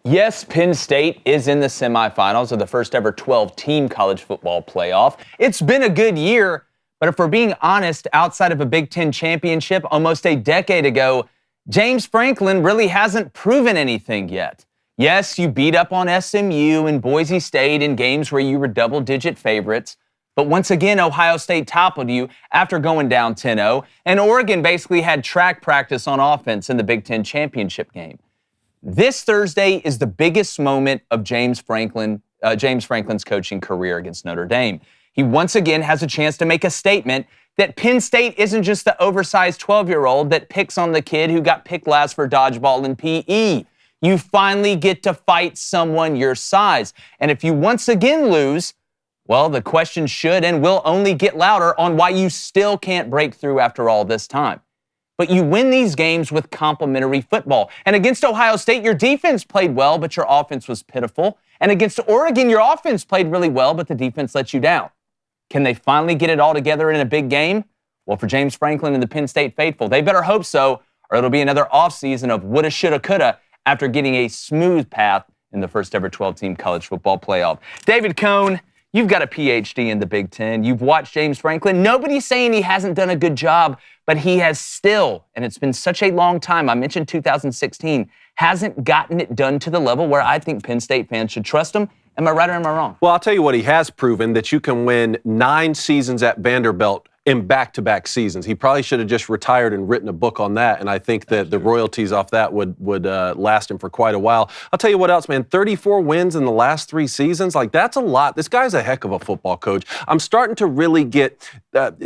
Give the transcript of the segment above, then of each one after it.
Yes, Penn State is in the semifinals of the first ever 12-team college football playoff. It's been a good year, but if we're being honest, outside of a Big Ten championship almost a decade ago, James Franklin really hasn't proven anything yet. Yes, you beat up on SMU and Boise State in games where you were double-digit favorites, but once again, Ohio State toppled you after going down 10-0, and Oregon basically had track practice on offense in the Big Ten championship game. This Thursday is the biggest moment of James Franklin's coaching career against Notre Dame. He once again has a chance to make a statement that Penn State isn't just the oversized 12-year-old that picks on the kid who got picked last for dodgeball and PE. You finally get to fight someone your size. And if you once again lose, well, the question should and will only get louder on why you still can't break through after all this time. But you win these games with complementary football. And against Ohio State, your defense played well, but your offense was pitiful. And against Oregon, your offense played really well, but the defense let you down. Can they finally get it all together in a big game? Well, for James Franklin and the Penn State faithful, they better hope so, or it'll be another offseason of woulda, shoulda, coulda after getting a smooth path in the first ever 12-team college football playoff. David Cone, you've got a PhD in the Big Ten. You've watched James Franklin. Nobody's saying he hasn't done a good job, but he has still, and it's been such a long time, I mentioned 2016, hasn't gotten it done to the level where I think Penn State fans should trust him. Am I right or am I wrong? Well, I'll tell you what he has proven, that you can win 9 seasons at Vanderbilt in back-to-back seasons. He probably should have just retired and written a book on that, and I think that the royalties off that would last him for quite a while. I'll tell you what else, man, 34 wins in the last 3 seasons, like that's a lot. This guy's a heck of a football coach. I'm starting to really get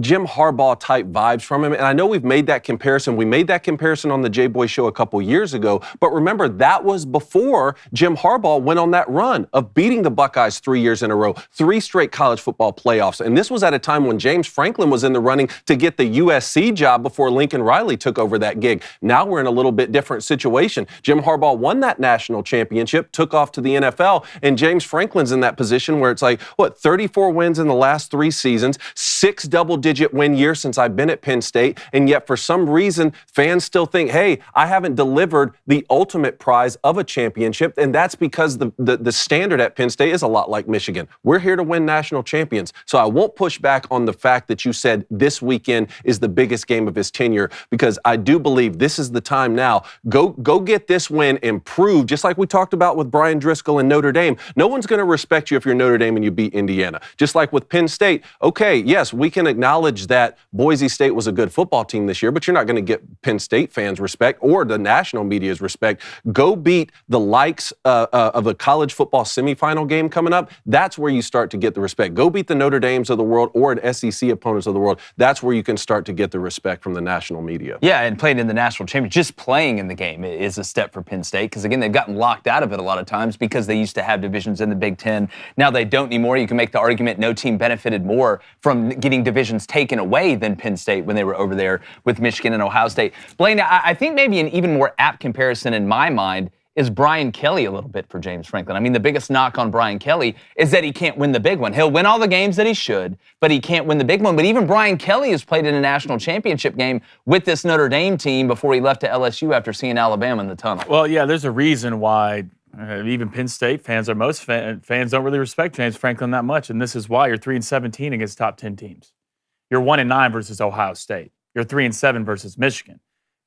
Jim Harbaugh-type vibes from him, and I know we've made that comparison. We made that comparison on the J-Boy Show a couple years ago, but remember, that was before Jim Harbaugh went on that run of beating the Buckeyes 3 years in a row, 3 straight college football playoffs, and this was at a time when James Franklin was in the running to get the USC job before Lincoln Riley took over that gig. Now we're in a little bit different situation. Jim Harbaugh won that national championship, took off to the NFL, and James Franklin's in that position where it's like, 34 wins in the last 3 seasons, 6 double-digit win years since I've been at Penn State, and yet for some reason, fans still think, hey, I haven't delivered the ultimate prize of a championship, and that's because the standard at Penn State is a lot like Michigan. We're here to win national champions, so I won't push back on the fact that you said this weekend is the biggest game of his tenure, because I do believe this is the time now. Go get this win and prove, just like we talked about with Brian Driscoll and Notre Dame, no one's going to respect you if you're Notre Dame and you beat Indiana. Just like with Penn State, okay, yes, we can acknowledge that Boise State was a good football team this year, but you're not going to get Penn State fans respect or the national media's respect. Go beat the likes of a college football semifinal game coming up. That's where you start to get the respect. Go beat the Notre Dames of the world or an SEC opponents of the world. That's where you can start to get the respect from the national media. Yeah, and playing in the national championship, just playing in the game is a step for Penn State, because again, they've gotten locked out of it a lot of times because they used to have divisions in the Big Ten. Now they don't anymore. You can make the argument no team benefited more from getting divisions taken away than Penn State when they were over there with Michigan and Ohio State. Blaine, I think maybe an even more apt comparison in my mind is Brian Kelly a little bit for James Franklin. I mean, the biggest knock on Brian Kelly is that he can't win the big one. He'll win all the games that he should, but he can't win the big one. But even Brian Kelly has played in a national championship game with this Notre Dame team before he left to LSU after seeing Alabama in the tunnel. Well, yeah, there's a reason why even Penn State fans or most fans don't really respect James Franklin that much, and this is why you're 3-17 against top 10 teams. You're 1-9 versus Ohio State. You're 3-7 versus Michigan.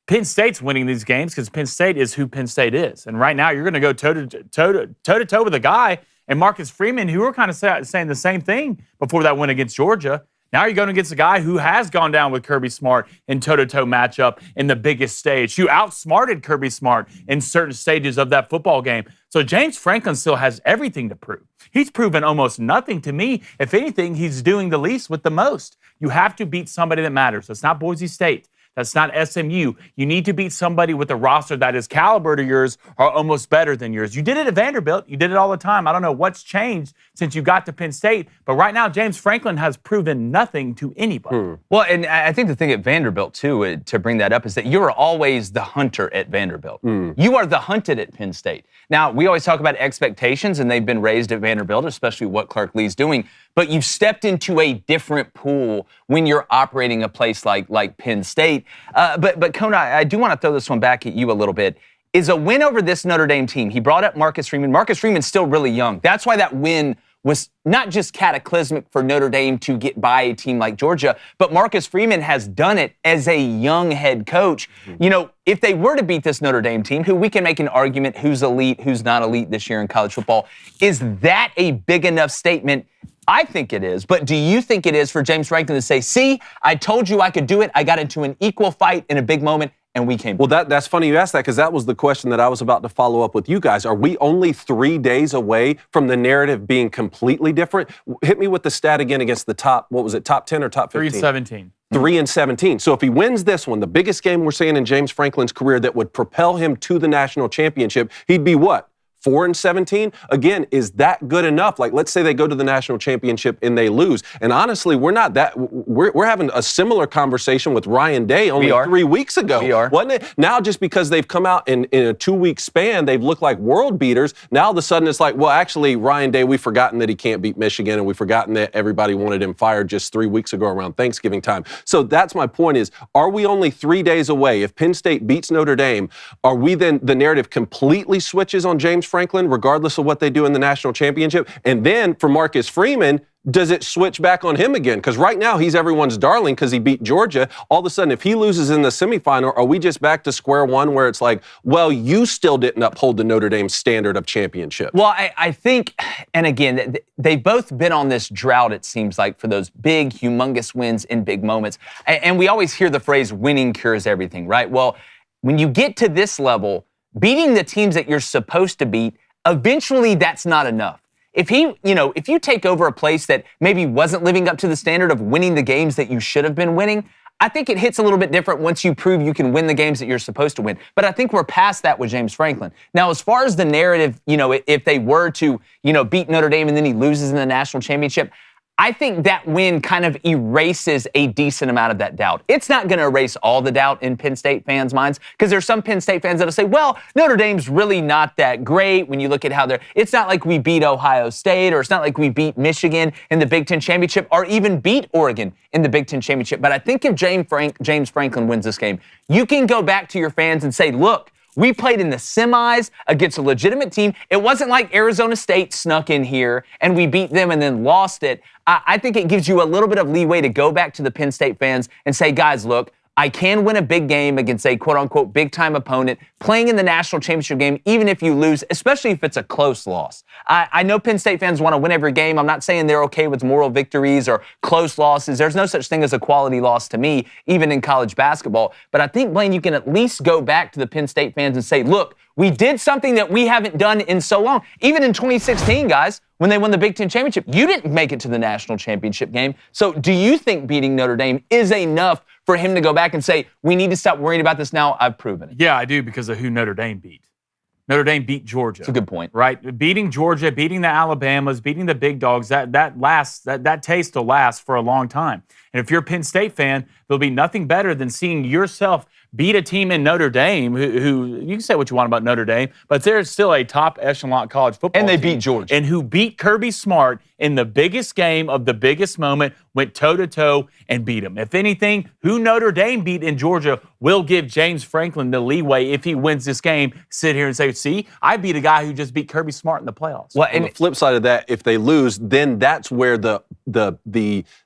Penn State's winning these games because Penn State is who Penn State is. And right now, you're going to go toe-to-toe with a guy and Marcus Freeman, who were kind of saying the same thing before that win against Georgia. Now you're going against a guy who has gone down with Kirby Smart in toe-to-toe matchup in the biggest stage. You outsmarted Kirby Smart in certain stages of that football game. So James Franklin still has everything to prove. He's proven almost nothing to me. If anything, he's doing the least with the most. You have to beat somebody that matters. It's not Boise State. That's not SMU. You need to beat somebody with a roster that is caliber to yours or almost better than yours. You did it at Vanderbilt. You did it all the time. I don't know what's changed since you got to Penn State, but right now James Franklin has proven nothing to anybody. Well, and I think the thing at Vanderbilt, too, to bring that up, is that you're always the hunter at Vanderbilt. You are the hunted at Penn State. Now, we always talk about expectations, and they've been raised at Vanderbilt, especially what Clark Lee's doing, but you've stepped into a different pool when you're operating a place like Penn State. But Kona, I do want to throw this one back at you a little bit. is a win over this Notre Dame team. He brought up Marcus Freeman. Marcus Freeman's still really young. That's why that win was not just cataclysmic for Notre Dame to get by a team like Georgia, but Marcus Freeman has done it as a young head coach. You know, if they were to beat this Notre Dame team, who we can make an argument who's elite, who's not elite this year in college football, is that a big enough statement? I think it is, but do you think it is for James Franklin to say, see, I told you I could do it. I got into an equal fight in a big moment, and we came. Well, that's funny you asked that, because that was the question that I was about to follow up with you guys. Are we only 3 days away from the narrative being completely different? Hit me with the stat again against the top, what was it, top 10 or top 15? 3-17. 3-17. So if he wins this one, the biggest game we're seeing in James Franklin's career that would propel him to the national championship, he'd be what? 4-17? Again, is that good enough? Like, let's say they go to the national championship and they lose. And honestly, we're having a similar conversation with Ryan Day only 3 weeks ago. We are. Wasn't it? Now, just because they've come out in a 2-week span, they've looked like world beaters. Now, all of a sudden, it's like, well, actually, Ryan Day, we've forgotten that he can't beat Michigan, and we've forgotten that everybody wanted him fired just 3 weeks ago around Thanksgiving time. So that's my point is, are we only 3 days away? If Penn State beats Notre Dame, are we then, the narrative completely switches on James Franklin, regardless of what they do in the national championship? And then for Marcus Freeman, does it switch back on him again? Because right now he's everyone's darling because he beat Georgia. All of a sudden, if he loses in the semifinal, are we just back to square one where it's like, well, you still didn't uphold the Notre Dame standard of championship? Well, I think, and again, they've both been on this drought, it seems like, for those big, humongous wins in big moments. And we always hear the phrase, winning cures everything, right? Well, when you get to this level, beating the teams that you're supposed to beat, eventually that's not enough. If you take over a place that maybe wasn't living up to the standard of winning the games that you should have been winning, I think it hits a little bit different once you prove you can win the games that you're supposed to win. But I think we're past that with James Franklin. Now, as far as the narrative, if they were to, beat Notre Dame and then he loses in the national championship, I think that win kind of erases a decent amount of that doubt. It's not going to erase all the doubt in Penn State fans' minds, because there's some Penn State fans that'll say, well, Notre Dame's really not that great when you look at how it's not like we beat Ohio State, or it's not like we beat Michigan in the Big Ten Championship, or even beat Oregon in the Big Ten Championship. But I think if James Franklin wins this game, you can go back to your fans and say, look, we played in the semis against a legitimate team. It wasn't like Arizona State snuck in here and we beat them and then lost it. I think it gives you a little bit of leeway to go back to the Penn State fans and say, guys, look, I can win a big game against a quote-unquote big-time opponent, playing in the national championship game, even if you lose, especially if it's a close loss. I know Penn State fans want to win every game. I'm not saying they're okay with moral victories or close losses. There's no such thing as a quality loss to me, even in college basketball. But I think, Blaine, you can at least go back to the Penn State fans and say, look, we did something that we haven't done in so long. Even in 2016, guys, when they won the Big Ten Championship, you didn't make it to the national championship game. So do you think beating Notre Dame is enough for him to go back and say, we need to stop worrying about this now? I've proven it. Yeah, I do, because of who Notre Dame beat. Notre Dame beat Georgia. That's a good point. Right? Beating Georgia, beating the Alabamas, beating the big dogs, that taste will last for a long time. And if you're a Penn State fan, there'll be nothing better than seeing yourself beat a team in Notre Dame who you can say what you want about Notre Dame, but they're still a top echelon college football team. And they beat Georgia. And who beat Kirby Smart in the biggest game of the biggest moment, went toe-to-toe and beat him. If anything, who Notre Dame beat in Georgia will give James Franklin the leeway, if he wins this game, sit here and say, see, I beat a guy who just beat Kirby Smart in the playoffs. Well, and the flip side of that, if they lose, then that's where the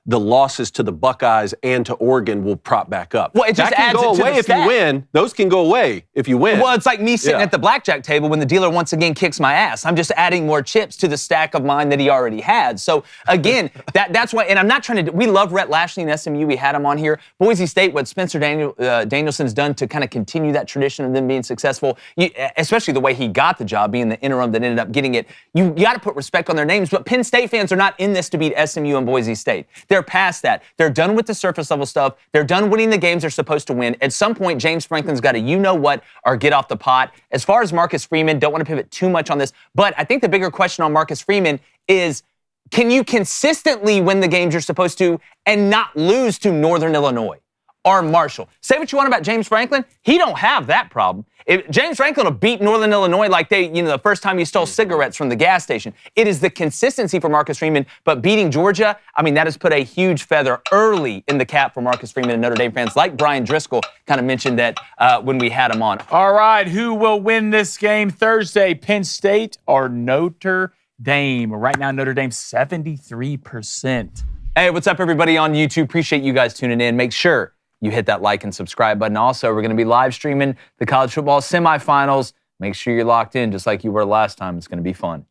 losses to the Buckeyes and to Oregon will prop back up. Well, it just that can adds go it to away the if you win. Those can go away if you win. Well, it's like me sitting at the blackjack table when the dealer once again kicks my ass. I'm just adding more chips to the stack of mine that he already had. So again, that's why. And I'm not trying to. We love Rhett Lashley and SMU. We had him on here. Boise State, what Spencer Danielson's done to kind of continue that tradition of them being successful, especially the way he got the job, being the interim that ended up getting it. You got to put respect on their names. But Penn State fans are not in this to beat SMU and Boise State. They're past that. They're done with the surface level stuff. They're done winning the games they're supposed to win. At some point, James Franklin's got to, you-know-what, or get off the pot. As far as Marcus Freeman, don't want to pivot too much on this, but I think the bigger question on Marcus Freeman is, can you consistently win the games you're supposed to and not lose to Northern Illinois? or Marshall. Say what you want about James Franklin. He don't have that problem. If James Franklin will beat Northern Illinois like the first time he stole cigarettes from the gas station. It is the consistency for Marcus Freeman, but beating Georgia, I mean, that has put a huge feather early in the cap for Marcus Freeman and Notre Dame fans, like Brian Driscoll kind of mentioned that when we had him on. All right, who will win this game Thursday, Penn State or Notre Dame? Right now, Notre Dame 73%. Hey, what's up, everybody on YouTube? Appreciate you guys tuning in. Make sure you hit that like and subscribe button. Also, we're going to be live streaming the college football semifinals. Make sure you're locked in just like you were last time. It's going to be fun.